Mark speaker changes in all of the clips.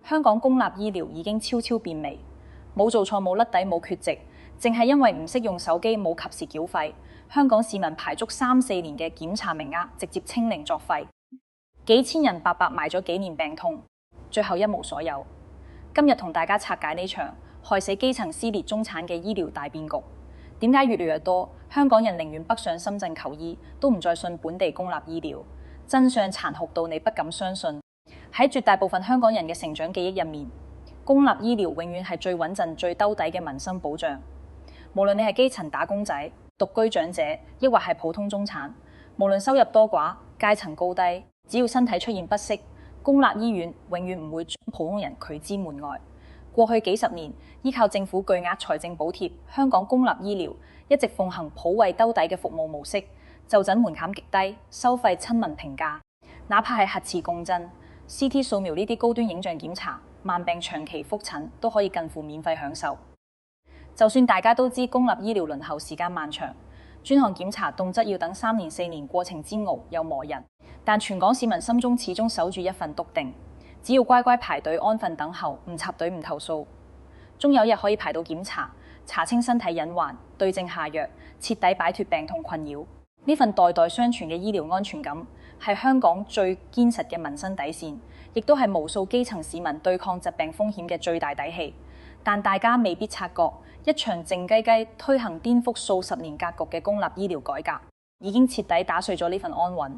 Speaker 1: 香港公立醫療已經超變微，冇做錯冇甩底冇缺席，淨係因為唔識用手機冇及時繳費，香港市民排足3-4年嘅檢查名額直接清零作廢，幾千人白白埋咗幾年病痛，最後一無所有。今日同大家拆解呢場害死基層撕裂中產嘅醫療大變局。點解越嚟越多香港人寧願北上深圳求醫，都唔再信本地公立醫療？真相殘酷到你不敢相信。喺絕大部分香港人嘅成長記憶入面，公立醫療永遠係最穩陣、最兜底嘅民生保障。無論你係基層打工仔、獨居長者，抑或係普通中產，無論收入多寡、階層高低，只要身體出現不適，公立醫院永遠唔會將普通人拒之門外。過去幾十年，依靠政府巨額財政補貼，香港公立醫療一直奉行普惠兜底嘅服務模式，就診門檻極低，收費親民平價，哪怕係核磁共振、CT 掃描呢啲高端影像檢查，慢病長期覆診都可以近乎免費享受。就算大家都知公立醫療輪候時間漫長，專項檢查動輒要等3年4年，過程煎熬又磨人，但全港市民心中始終守住一份篤定，只要乖乖排隊安分等候，唔插隊唔投訴，終有日可以排到檢查，查清身體隱患，對症下藥，徹底擺脫病痛困擾。呢份代代相傳嘅醫療安全感，係香港最堅實嘅民生底線，亦都係無數基層市民對抗疾病風險嘅最大底氣。但大家未必察覺，一場靜雞雞推行顛覆數十年格局嘅公立醫療改革，已經徹底打碎咗呢份安穩。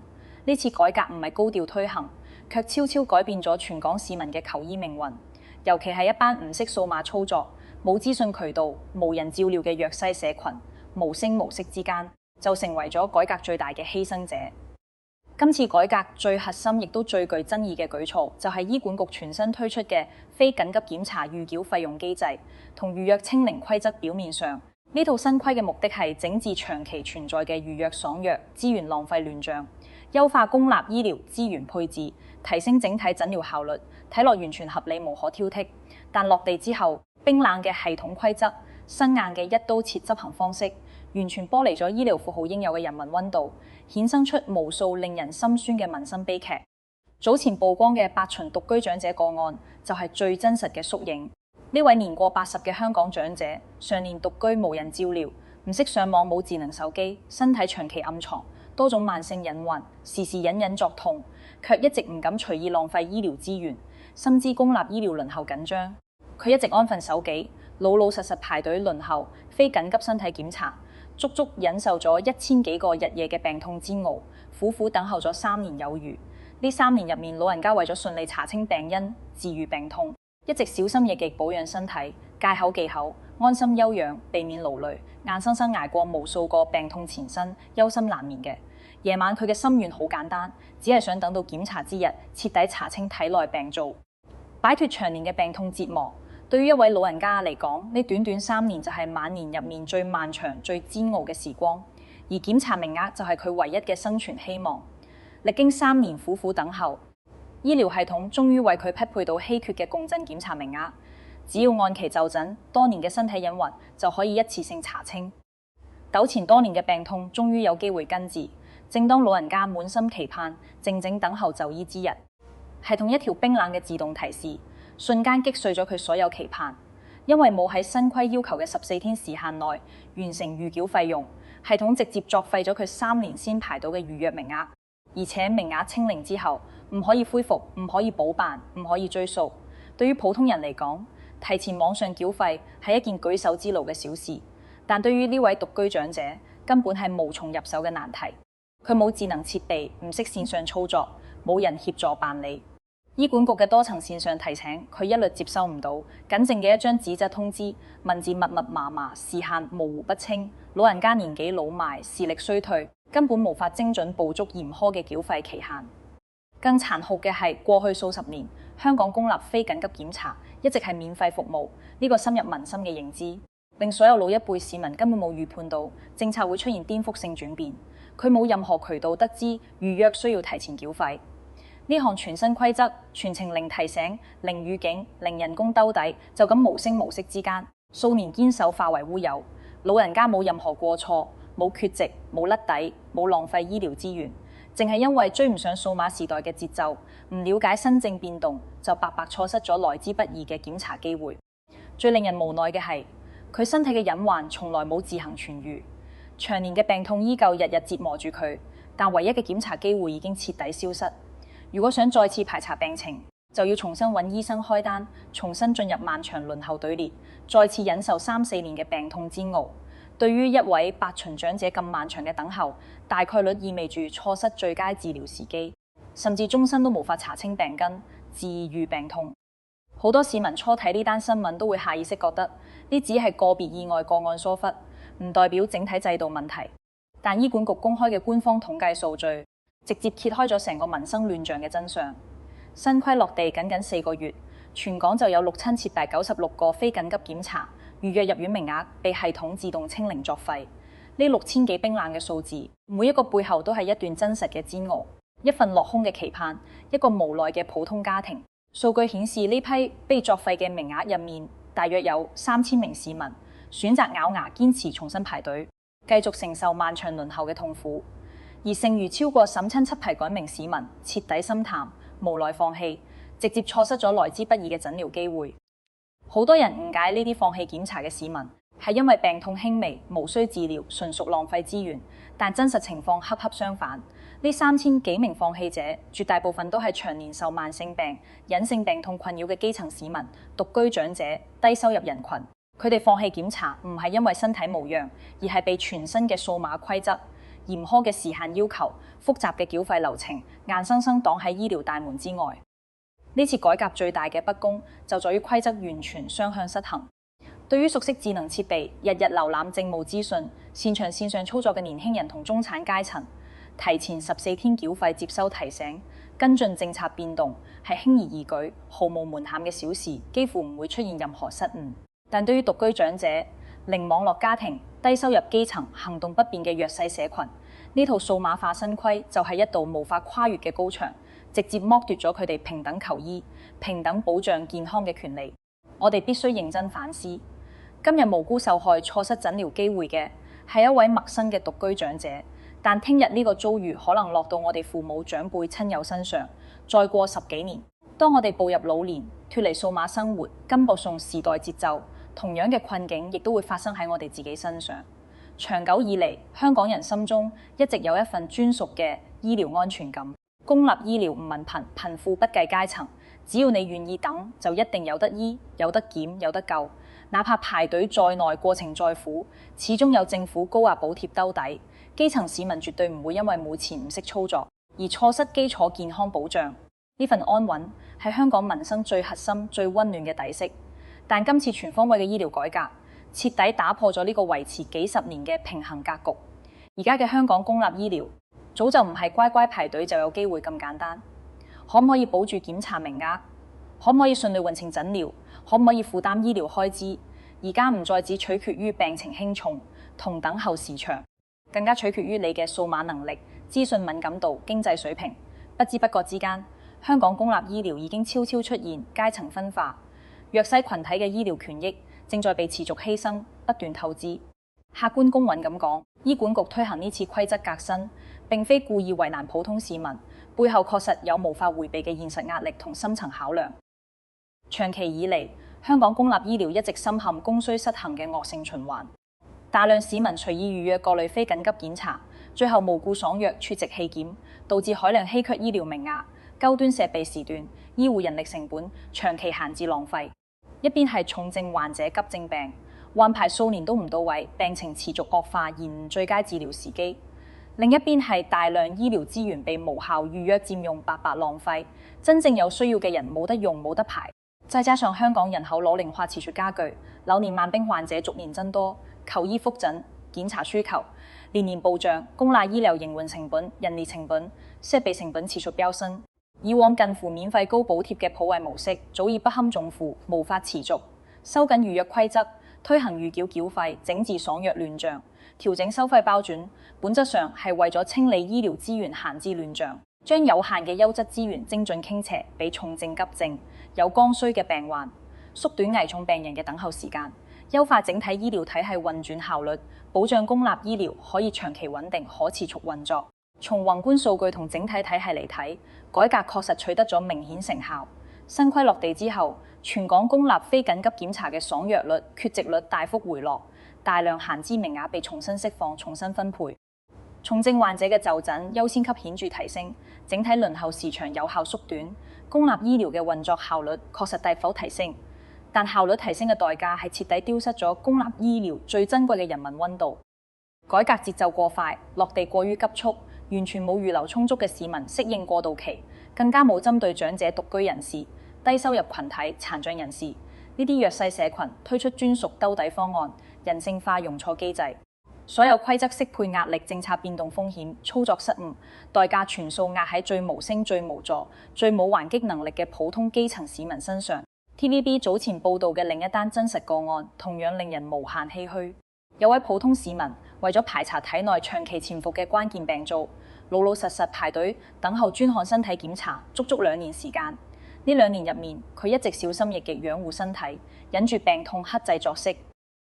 Speaker 1: 呢次改革唔係高調推行，卻悄悄改變咗全港市民嘅求醫命運。尤其係一班唔識數碼操作、冇資訊渠道、無人照料嘅弱勢社群，無聲無息之間，就成為咗改革最大嘅犧牲者。今次改革最核心亦都最具爭議嘅舉措，就係醫管局全新推出嘅非緊急檢查預繳費用機制，同預約清零規則。表面上，呢套新規嘅目的係整治長期存在嘅預約爽約、資源浪費亂象，優化公立醫療資源配置，提升整體診療效率，睇落完全合理無可挑剔。但落地之後，冰冷嘅系統規則、生硬嘅一刀切執行方式，完全剝離咗醫療符號應有嘅人民溫度，衍生出無數令人心酸嘅民生悲劇。早前曝光嘅8旬獨居長者個案，就係最真實嘅縮影。呢位年過80嘅香港長者，常年獨居無人照料，唔識上網冇智能手機，身體長期暗藏多種慢性隱患，時時隱隱作痛，卻一直唔敢隨意浪費醫療資源。深知公立醫療輪候緊張，佢一直安分守己，老實排隊輪候非緊急身體檢查，足足忍受咗1000幾個日夜嘅病痛煎熬，苦苦等候咗3年有餘。呢3年入面，老人家為咗順利查清病因、治癒病痛，一直小心翼翼保養身體、戒口忌口、安心休養，避免勞累，硬生生捱過無數個病痛纏身、憂心難眠嘅夜晚。佢嘅心願好簡單，只係想等到檢查之日，徹底查清體內病灶，擺脫長年嘅病痛折磨。對於一位老人家嚟講，呢短短3年就係晚年入面最漫長、最煎熬嘅時光，而檢查名額就係佢唯一嘅生存希望。歷經3年苦苦等候，醫療系統終於為佢匹配到稀缺嘅共振檢查名額，只要按期就診，多年嘅身體隱患就可以一次性查清，糾纏多年嘅病痛終於有機會根治。正當老人家滿心期盼、靜靜等候就醫之日，係同一條冰冷嘅自動提示，瞬間擊碎咗佢所有期盼。因為冇喺新規要求嘅14天時限內完成預繳費用，系統直接作廢咗佢3年先排到嘅預約名額，而且名額清零之後唔可以恢復、唔可以補辦、唔可以追溯。對於普通人嚟講，提前網上繳費係一件舉手之勞嘅小事，但對於呢位獨居長者，根本係無從入手嘅難題。佢冇智能設備，唔識線上操作，冇人協助辦理。醫管局嘅多層線上提醒，佢一律接收唔到，僅剩嘅一張紙質通知，文字密密麻麻，時限模糊不清。老人家年紀老邁，視力衰退，根本無法精準捕捉嚴苛嘅繳費期限。更殘酷嘅係，過去數十年，香港公立非緊急檢查一直係免費服務，呢個深入民心嘅認知，令所有老一輩市民根本冇預判到政策會出現顛覆性轉變。佢冇任何渠道得知預約需要提前繳費。呢項全新規則，全程零提醒、零預警、零人工兜底，就咁無聲無息之間，數年堅守化為烏有。老人家冇任何過錯，冇缺席，冇甩底，冇浪費醫療資源，淨係因為追唔上數碼時代嘅節奏，唔了解新政變動，就白白錯失咗來之不易嘅檢查機會。最令人無奈嘅係，佢身體嘅隱患從來冇自行痊癒，長年嘅病痛依舊日日折磨住佢，但唯一嘅檢查機會已經徹底消失。如果想再次排查病情，就要重新揾醫生開單，重新進入漫長輪候隊列，再次忍受3-4年嘅病痛煎熬。對於一位80旬長者咁漫長嘅等候，大概率意味住錯失最佳治療時機，甚至終身都無法查清病根，治癒病痛。好多市民初睇呢單新聞都會下意識覺得呢只係個別意外個案疏忽，唔代表整體制度問題。但醫管局公開嘅官方統計數據，直接揭開咗成個民生亂象嘅真相。新規落地僅僅4個月，全港就有6796個非緊急檢查預約入院名額被系統自動清零作廢。呢6000幾冰冷嘅數字，每一個背後都係一段真實嘅煎熬，一份落空嘅期盼，一個無奈嘅普通家庭。數據顯示，呢批被作廢嘅名額入面，大約有3000名市民選擇咬牙堅持重新排隊，繼續承受漫長輪候嘅痛苦。而剩餘超過審親7批改名市民徹底心淡，無奈放棄，直接錯失咗來之不易嘅診療機會。好多人誤解呢啲放棄檢查嘅市民係因為病痛輕微，無需治療，純屬浪費資源。但真實情況恰恰相反，呢3000幾名放棄者，絕大部分都係長年受慢性病、隱性病痛困擾嘅基層市民、獨居長者、低收入人群。佢哋放棄檢查唔係因為身體無恙，而係被全新嘅數碼規則、嚴苛嘅時限要求、複雜嘅繳費流程，硬生生擋喺醫療大門之外。呢次改革最大嘅不公就在於規則完全雙向失衡。對於熟悉智能設備、日日瀏覽政務資訊、擅長線上操作嘅年輕人同中產階層，提前14天繳費接收提醒、跟進政策變動，係輕而易舉、毫無門檻嘅小事，幾乎唔會出現任何失誤。但對於獨居長者、零網絡家庭、低收入基層、行動不便嘅弱勢社群，呢套數碼化新規就係一道無法跨越嘅高牆，直接剝奪咗佢哋平等求醫、平等保障健康嘅權利。我哋必須認真反思。今日無辜受害、錯失診療機會嘅係一位陌生嘅獨居長者，但聽日呢個遭遇可能落到我哋父母、長輩、親友身上。再過10幾年，當我哋步入老年，脫離數碼生活，跟不上時代節奏，同樣嘅困境亦都會發生喺我哋自己身上。長久以嚟，香港人心中一直有一份專屬嘅醫療安全感。公立醫療唔問貧，貧富不計階層，只要你願意等，就一定有得醫、有得檢、有得救。哪怕排隊再耐，過程再苦，始終有政府高額補貼兜底。基層市民絕對唔會因為冇錢唔識操作而錯失基礎健康保障。呢份安穩係香港民生最核心、最溫暖嘅底色。但今次全方位嘅醫療改革，徹底打破咗呢個維持幾十年嘅平衡格局。而家嘅香港公立醫療早就唔係乖乖排隊就有機會咁簡單。可唔可以保住檢查名額？可唔可以順利運程診療？可唔可以負擔醫療開支？而家唔再只取決於病情輕重同等候時長，更加取決於你嘅數碼能力、資訊敏感度、經濟水平。不知不覺之間，香港公立醫療已經悄悄出現階層分化，弱勢群體嘅醫療權益正在被持續犧牲、不斷透支。客觀公允咁講，醫管局推行呢次規則革新，並非故意為難普通市民，背後確實有無法迴避嘅現實壓力同深層考量。長期以嚟，香港公立醫療一直深陷供需失衡嘅惡性循環，大量市民隨意預約各類非緊急檢查，最後無故爽約缺席棄檢，導致海量稀缺醫療名額、高端設備時段、醫護人力成本長期閒置浪費。一邊係重症患者急症病，患排數年都唔到位，病情持續惡化，延誤最佳治療時機；另一邊係大量醫療資源被無效預約佔用，白白浪費，真正有需要嘅人冇得用冇得排。再加上香港人口老齡化持續加劇，老年慢病患者逐年增多，求醫復診、檢查需求年年暴漲，公立醫療營運成本、人力成本、設備成本持續飆升。以往近乎免費高補貼嘅普惠模式早已不堪重負，無法持續。收緊預約規則，推行預繳繳費，整治爽約亂象，調整收費標準，本質上係為咗清理醫療資源閒置亂象，將有限嘅優質資源精準傾斜俾重症急症、有剛需嘅病患，縮短危重病人嘅等候時間，優化整體醫療體系運轉效率，保障公立醫療可以長期穩定可持續運作。從宏觀數據同整體體系嚟睇，改革確實取得咗明顯成效。新規落地之後，全港公立非緊急檢查嘅爽約率、缺席率大幅回落，大量閒置名額被重新釋放、重新分配。重症患者嘅就診優先級顯著提升，整體輪候時長有效縮短，公立醫療嘅運作效率確實大幅提升。但效率提升嘅代價係徹底丟失咗公立醫療最珍貴嘅人民溫度。改革節奏過快，落地過於急促，完全冇預留充足嘅市民適應過渡期，更加冇針對長者、獨居人士、低收入群體、殘障人士呢啲弱勢社群推出專屬兜底方案，人性化容錯機制。所有規則適配壓力、政策變動風險、操作失誤，代價全數壓喺最無聲、最無助、最冇還擊能力嘅普通基層市民身上。TVB 早前報導嘅另一單真實個案，同樣令人無限唏噓。有位普通市民為咗排查體內長期潛伏嘅關鍵病灶，老老實實排隊等候專項身體檢查，足足2年時間。呢2年入面，佢一直小心翼翼養護身體，忍住病痛克制作息，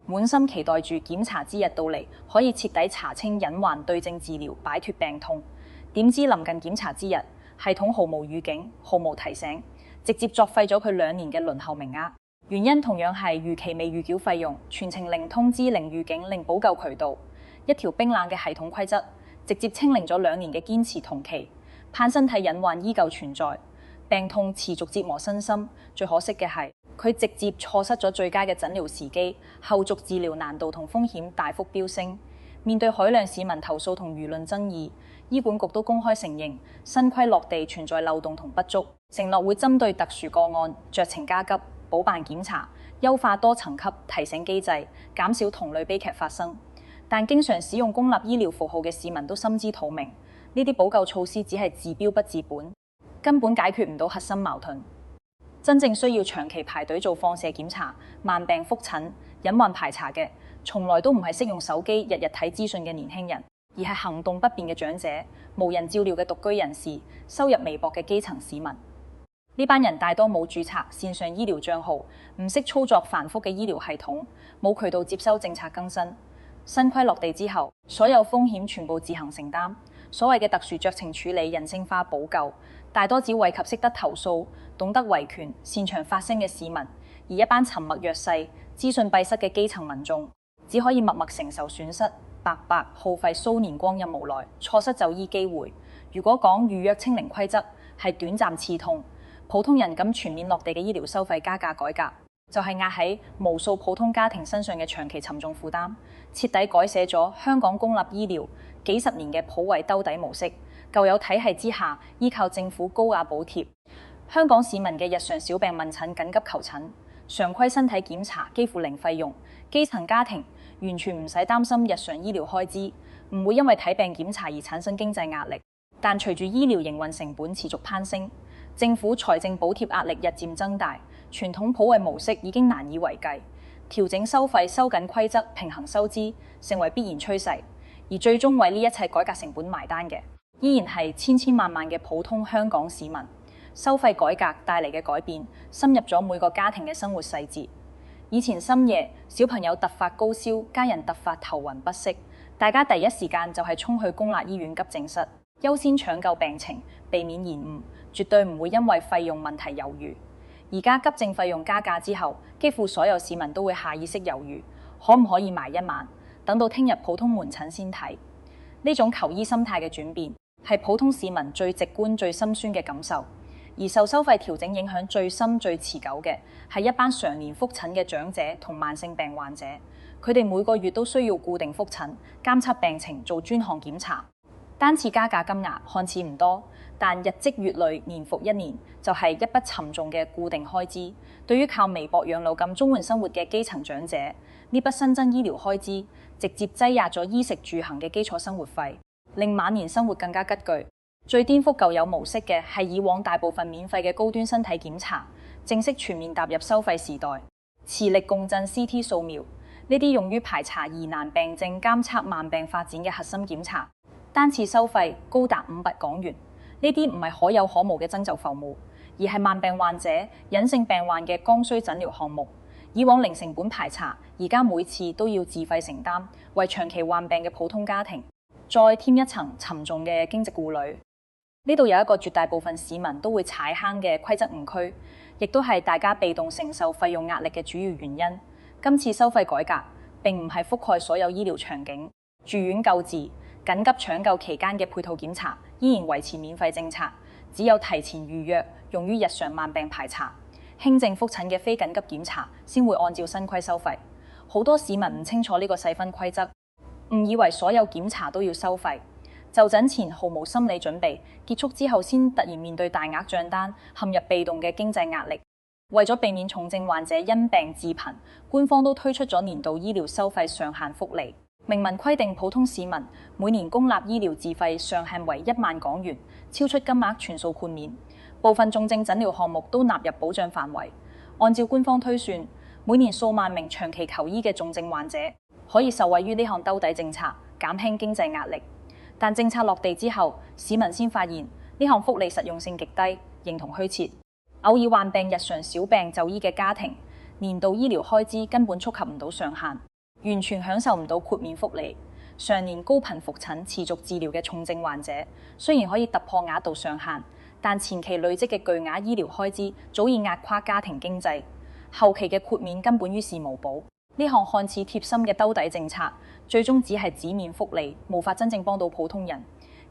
Speaker 1: 滿心期待住檢查之日到嚟，可以徹底查清隱患、對症治療，擺脫病痛。點知臨近檢查之日，系統毫無預警、毫無提醒，直接作廢咗佢2年嘅輪候名額。原因同樣係逾期未預繳費用，全程零通知、零預警、零補救渠道，一條冰冷嘅系統規則，直接清零咗2年嘅堅持同期。盼身體隱患依舊存在，病痛持續折磨身心。最可惜嘅係，佢直接錯失咗最佳嘅診療時機，後續治療難度同風險大幅飆升。面對海量市民投訴同輿論爭議，醫管局都公開承認新規落地存在漏洞同不足，承諾會針對特殊個案酌情加急補辦檢查，優化多層級提醒機制，減少同類悲劇發生。但經常使用公立醫療服務嘅市民都心知肚明，呢啲補救措施只係治標不治本，根本解決唔到核心矛盾。真正需要長期排隊做放射檢查、慢病覆診、隱患排查嘅，從來都唔係識用手機日日睇資訊嘅年輕人，而係行動不便嘅長者、無人照料嘅獨居人士、收入微薄嘅基層市民。呢班人大多冇註冊線上醫療帳號，唔識操作繁複嘅醫療系統，冇渠道接收政策更新。新規落地之後，所有風險全部自行承擔。所謂嘅特殊酌情處理、人性化補救，大多只惠及識得投訴、懂得維權、擅長發聲嘅市民，而一班沉默弱勢、資訊閉塞嘅基層民眾，只可以默默承受損失，白白耗費數年光陰無奈，錯失就醫機會。如果講預約清零規則係短暫刺痛，普通人咁全面落地嘅醫療收費加價改革，就係壓喺無數普通家庭身上嘅長期沉重負擔，徹底改寫咗香港公立醫療幾十年嘅普惠兜底模式。舊有體系之下，依靠政府高額補貼，香港市民嘅日常小病問診、緊急求診、常規身體檢查幾乎零費用，基層家庭完全唔使擔心日常醫療開支，唔會因為睇病檢查而產生經濟壓力。但隨住醫療營運成本持續攀升，政府財政補貼壓力日漸增大，傳統普惠模式已經難以為繼，調整收費、收緊規則、平衡收支，成為必然趨勢。而最終為呢一切改革成本埋單嘅，依然係千千萬萬嘅普通香港市民。收費改革帶嚟嘅改變，深入咗每個家庭嘅生活細節。以前深夜，小朋友突發高燒，家人突發頭暈不適，大家第一時間就係衝去公立醫院急症室，優先搶救病情，避免延誤，絕對唔會因為費用問題猶豫。而家急症費用加價之後，幾乎所有市民都會下意識猶豫，可唔可以埋一晚，等到聽日普通門診先睇。呢種求醫心態嘅轉變，係普通市民最直觀、最心酸嘅感受。而受收費調整影響最深、最持久嘅，係一班常年覆診嘅長者同慢性病患者。佢哋每個月都需要固定覆診、監測病情、做專項檢查。單次加價金額看似唔多，但日積月累，年復一年，就係一筆沉重嘅固定開支。對於靠微薄養老金綜援生活嘅基層長者，呢筆新增醫療開支直接擠壓咗衣食住行嘅基礎生活費，令晚年生活更加拮據。最顛覆舊有模式嘅係以往大部分免費嘅高端身體檢查，正式全面踏入收費時代。磁力共振 CT 掃描呢啲用於排查疑難病症、監測慢病發展嘅核心檢查，單次收費高達500港元。呢啲唔係可有可無嘅增就服務，而係慢病患者、隱性病患嘅剛需診療項目。以往零成本排查，而家每次都要自費承擔，為長期患病嘅普通家庭再添一層沉重嘅經濟顧慮。呢度有一個絕大部分市民都會踩坑嘅規則誤區，亦都係大家被動承受費用壓力嘅主要原因。今次收費改革並唔係覆蓋所有醫療場景，住院救治、緊急搶救期間嘅配套檢查依然維持免費政策，只有提前預約用於日常慢病排查、輕症覆診嘅非緊急檢查先會按照新規收費。好多市民唔清楚呢個細分規則，誤以為所有檢查都要收費。就診前毫無心理準備，結束之後先突然面對大額帳單，陷入被動嘅經濟壓力。為咗避免重症患者因病致貧，官方都推出咗年度醫療收費上限福利，明文規定普通市民每年公立醫療自費上限為1萬港元，超出金額全數豁免。部分重症診療項目都納入保障範圍。按照官方推算，每年數萬名長期求醫嘅重症患者可以受惠於呢項兜底政策，減輕經濟壓力。但政策落地之後，市民先發現呢項福利實用性極低，形同虛設。偶爾患病日常小病就醫嘅家庭，年度醫療開支根本觸及唔到上限，完全享受唔到豁免福利。常年高頻復診持續治療嘅重症患者，雖然可以突破額度上限，但前期累積嘅巨額醫療開支早已壓垮家庭經濟，後期嘅豁免根本於事無補。呢項看似貼心嘅兜底政策，最終只係紙面福利，無法真正幫到普通人。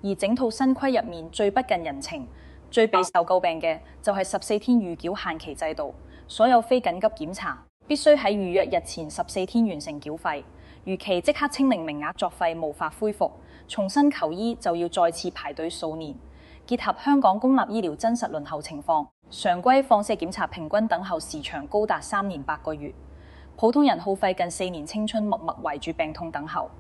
Speaker 1: 而整套新規入面最不近人情、最備受詬病嘅就係14天預繳限期制度。所有非緊急檢查必須喺預約日前14天完成繳費，逾期即刻清零名額作廢，無法恢復。重新求醫就要再次排隊數年。結合香港公立醫療真實輪候情況，常規放射檢查平均等候時長高達3年8個月。普通人耗費近4年青春，默默圍住病痛等候，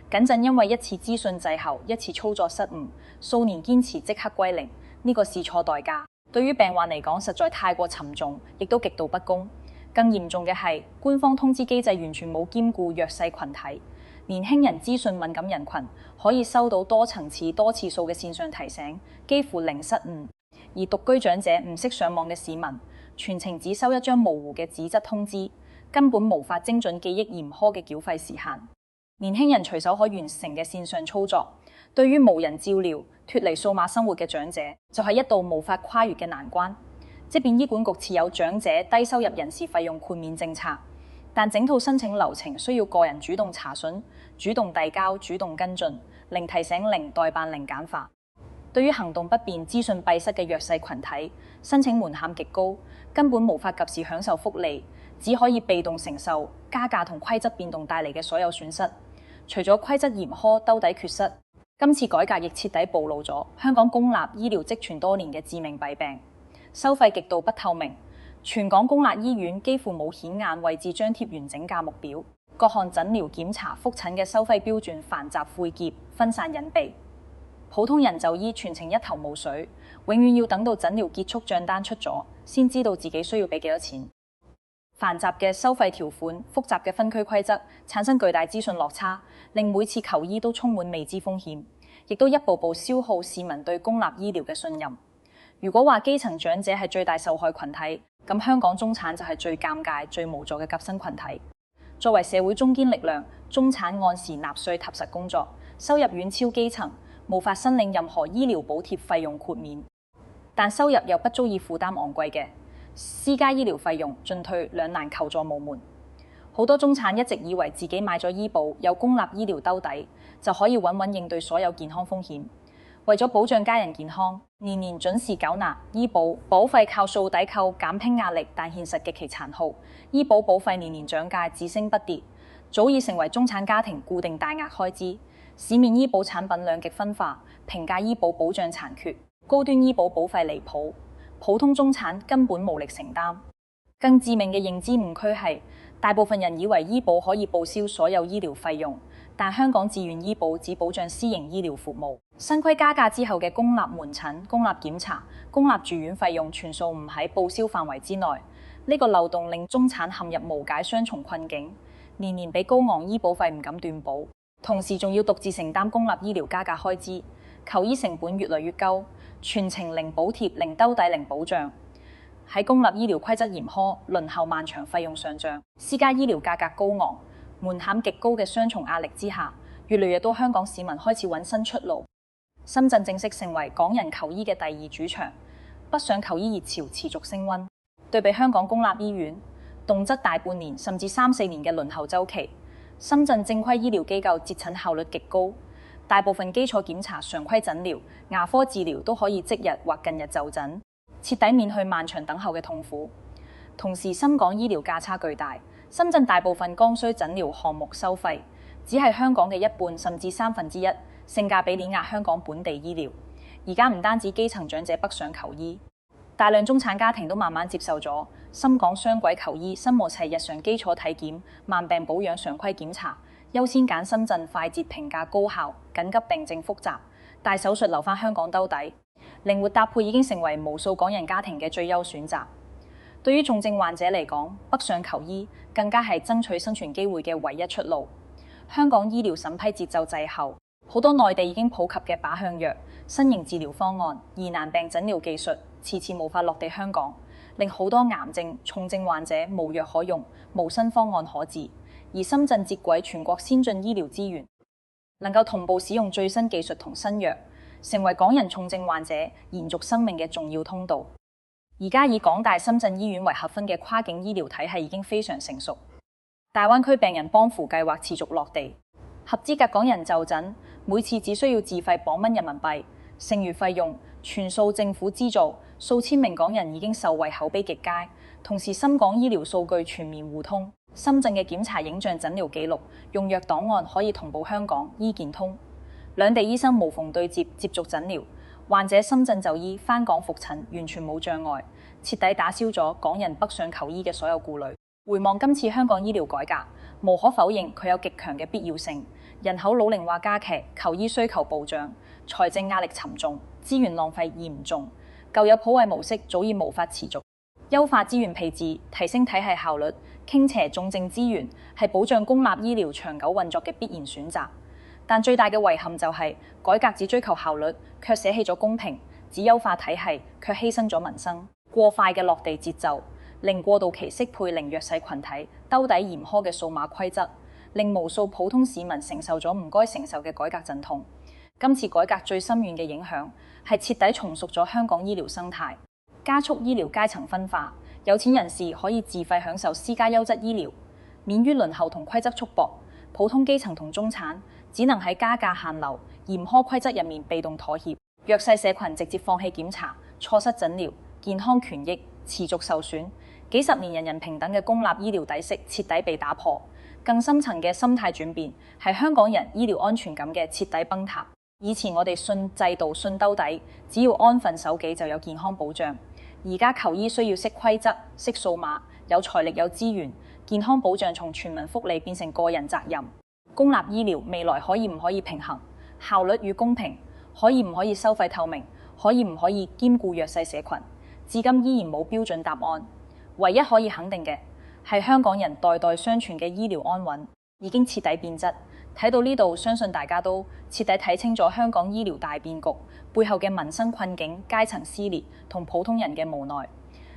Speaker 1: 僅僅因為一次資訊滯後、一次操作失誤，數年堅持即刻歸零，呢個試錯代價對於病患嚟講實在太過沉重，亦都極度不公。更嚴重嘅係，官方通知機制完全冇兼顧弱勢群體，年輕人、資訊敏感人群可以收到多層次、多次數嘅線上提醒，幾乎零失誤。而獨居長者、唔識上網嘅市民，全程只收一張模糊嘅紙質通知，根本無法精準記憶嚴苛嘅繳費時限。年輕人隨手可完成嘅線上操作，對於無人照料、脫離數碼生活嘅長者，就係一道無法跨越嘅難關。即便醫管局設有長者低收入人士費用豁免政策，但整套申請流程需要個人主動查詢、主動遞交、主動跟進，零提醒、零代辦、零簡化。對於行動不便、資訊閉塞嘅弱勢群體，申請門檻極高，根本無法及時享受福利，只可以被動承受加價同規則變動帶嚟嘅所有損失。除咗規則嚴苛、兜底缺失，今次改革亦徹底暴露咗香港公立醫療積存多年嘅致命弊病：收費極度不透明。全港公立醫院幾乎冇顯眼位置張貼完整價目表，各項診療檢查、覆診嘅收費標準繁雜晦澀、分散隱蔽。普通人就醫全程一頭霧水，永遠要等到診療結束、帳單出咗，先知道自己需要俾幾多錢。繁雜嘅收費條款、複雜嘅分區規則，產生巨大資訊落差，令每次求醫都充滿未知風險，亦都一步步消耗市民對公立醫療嘅信任。如果話基層長者係最大受害群體，咁香港中產就係最尷尬、最無助嘅夾心群體。作為社會中堅力量，中產按時納稅、踏實工作，收入遠超基層，無法申領任何醫療補貼費用豁免，但收入又不足以負擔昂貴嘅私家醫療費用，進退兩難，求助無門。好多中產一直以為自己買咗醫保，有公立醫療兜底，就可以穩穩應對所有健康風險。為咗保障家人健康，年年準時繳納醫保保費，靠數抵扣減輕壓力，但現實極其殘酷。醫保保費年年漲價，只升不跌，早已成為中產家庭固定大額開支。市面醫保產品兩極分化，平價醫保保障殘缺，高端醫保保費離譜，普通中產根本無力承擔。更致命嘅認知誤區係，大部分人以為醫保可以報銷所有醫療費用，但香港自願醫保只保障私營醫療服務。新規加價之後嘅公立門診、公立檢查、公立住院費用全數唔喺報銷範圍之內，呢個漏洞令中產陷入無解雙重困境，年年俾高昂醫保費唔敢斷保，同時仲要獨自承擔公立醫療加價開支，求醫成本越來越高，全程零補貼、零兜底、零保障。喺公立醫療規則嚴苛、輪候漫長、費用上漲、私家醫療價格高昂、門檻極高嘅雙重壓力之下，越嚟越多香港市民開始揾新出路。深圳正式成為港人求醫嘅第二主場，北上求醫熱潮持續升溫。對比香港公立醫院，動輒大半年甚至3、4年嘅輪候週期，深圳正規醫療機構接診效率極高，大部分基礎檢查、常規診療、牙科治療都可以即日或近日就診，徹底免去漫長等候嘅痛苦。同時，深港醫療價差巨大，深圳大部分剛需診療項目收費只係香港嘅一半甚至1/3，性價比碾壓香港本地醫療。而家唔單止基層長者北上求醫，大量中產家庭都慢慢接受咗深港雙軌求醫，新模式係日常基礎體檢、慢病保養常規檢查，優先揀深圳快捷、平價、高效，緊急病症複雜大手術留返香港兜底，靈活搭配已經成為無數港人家庭嘅最優選擇。對於重症患者嚟講，北上求醫更加係爭取生存機會嘅唯一出路。香港醫療審批節奏滯後，好多內地已經普及嘅靶向藥、新型治療方案、疑難病診療技術，遲遲無法落地香港，令好多癌症、重症患者無藥可用、無新方案可治。而深圳接軌全國先進醫療資源，能夠同步使用最新技術同新藥，成為港人重症患者延續生命嘅重要通道。而家以港大深圳醫院為核心嘅跨境醫療體系已經非常成熟，大灣區病人幫扶計劃持續落地，合資格港人就診，每次只需要自費磅蚊人民幣，剩餘費用全數政府資助，數千名港人已經受惠，口碑極佳。同時，深港醫療數據全面互通，深圳嘅檢查影像診療記錄、用藥檔案可以同步香港醫健通，兩地醫生無縫對接，接續診療。患者深圳就醫，返港復診，完全冇障礙，徹底打消咗港人北上求醫嘅所有顧慮。回望今次香港醫療改革，無可否認佢有極強嘅必要性。人口老齡化加劇，求醫需求暴漲，財政壓力沉重，資源浪費嚴重，舊有普惠模式早已無法持續。優化資源配置，提升體系效率，傾斜重症資源，係保障公立醫療長久運作嘅必然選擇。但最大嘅遺憾就係改革只追求效率，卻捨棄咗公平；只優化體系，卻犧牲咗民生。過快嘅落地節奏，令過渡期適配令弱勢群體兜底嚴苛嘅數碼規則，令無數普通市民承受咗唔該承受嘅改革陣痛。今次改革最深遠嘅影響係徹底重塑咗香港醫療生態，加速醫療階層分化。有錢人士可以自費享受私家優質醫療，免於輪候同規則束縛；普通基層同中產只能喺加價限流、嚴苛規則入面被動妥協，弱勢社群直接放棄檢查、錯失診療，健康權益持續受損。幾十年人人平等嘅公立醫療底色徹底被打破，更深層嘅心態轉變係香港人醫療安全感嘅徹底崩塌。以前我哋信制度、信兜底，只要安分守己就有健康保障。而家求醫需要識規則、識數碼，有財力有資源，健康保障從全民福利變成個人責任。公立醫療未來可以唔可以平衡效率與公平？可以唔可以收費透明？可以唔可以兼顧弱勢社群？至今依然冇標準答案。唯一可以肯定嘅係香港人代代相傳嘅醫療安穩已經徹底變質。睇到呢度，相信大家都徹底睇清咗香港醫療大變局背後嘅民生困境、階層撕裂同普通人嘅無奈。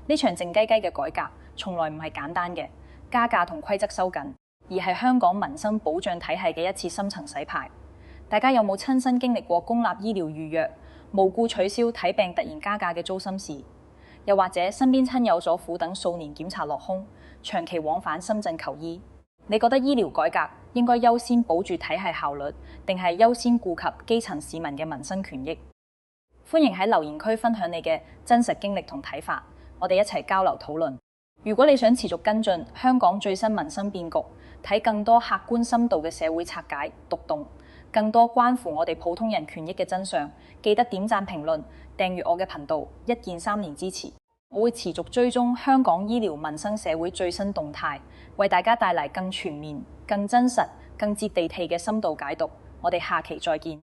Speaker 1: 呢場靜雞雞嘅改革從來唔係簡單嘅加價同規則收緊，而係香港民生保障體系嘅一次深層洗牌。大家有冇親身經歷過公立醫療預約無故取消、睇病突然加價嘅糟心事？又或者身邊親友所苦等數年檢查落空，長期往返深圳求醫？你覺得醫療改革應該優先保住體系效率，定係優先顧及基層市民嘅民生權益？歡迎喺留言區分享你嘅真實經歷同睇法，我哋一齊交流討論。如果你想持續跟進香港最新民生變局，睇更多客觀深度嘅社會拆解、讀懂，更多關乎我哋普通人權益嘅真相，記得點讚、評論、訂閱我嘅頻道，一鍵3連支持。我會持續追蹤香港醫療民生社會最新動態，為大家帶嚟更全面、更真實、更接地氣嘅深度解讀。我哋下期再見。